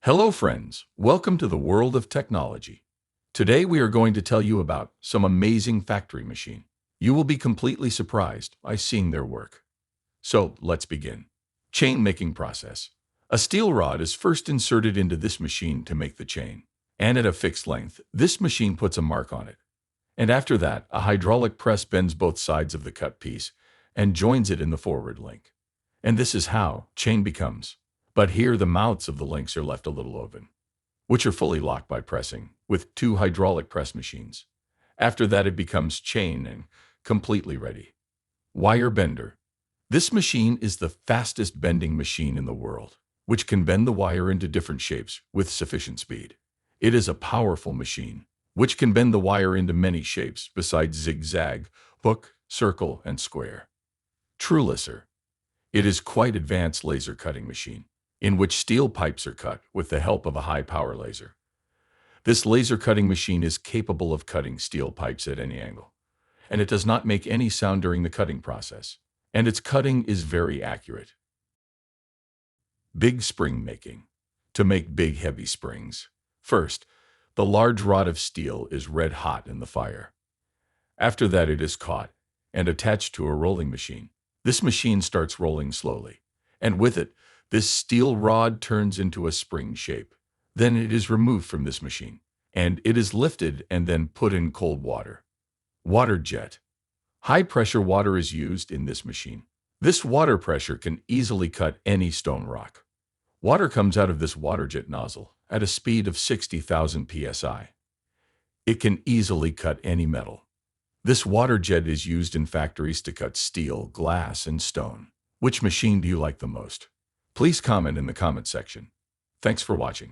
Hello, friends. Welcome to the world of technology. Today, we are going to tell you about some amazing factory machine. You will be completely surprised by seeing their work. So, let's begin. Chain making process. A steel rod is first inserted into this machine to make the chain. And at a fixed length, this machine puts a mark on it. And after that, a hydraulic press bends both sides of the cut piece and joins it in the forward link. And this is how chain becomes. But here the mouths of the links are left a little open, which are fully locked by pressing, with two hydraulic press machines. After that it becomes chain and completely ready. Wire bender. This machine is the fastest bending machine in the world, which can bend the wire into different shapes with sufficient speed. It is a powerful machine, which can bend the wire into many shapes besides zigzag, hook, circle, and square. Trulisser. It is quite advanced laser cutting machine, in which steel pipes are cut with the help of a high-power laser. This laser cutting machine is capable of cutting steel pipes at any angle, and it does not make any sound during the cutting process, and its cutting is very accurate. Big spring making. To make big heavy springs. First, the large rod of steel is red hot in the fire. After that it is caught and attached to a rolling machine. This machine starts rolling slowly, and with it, this steel rod turns into a spring shape. Then it is removed from this machine, and it is lifted and then put in cold water. Water jet. High-pressure water is used in this machine. This water pressure can easily cut any stone rock. Water comes out of this water jet nozzle at a speed of 60,000 psi. It can easily cut any metal. This water jet is used in factories to cut steel, glass, and stone. Which machine do you like the most? Please comment in the comment section. Thanks for watching.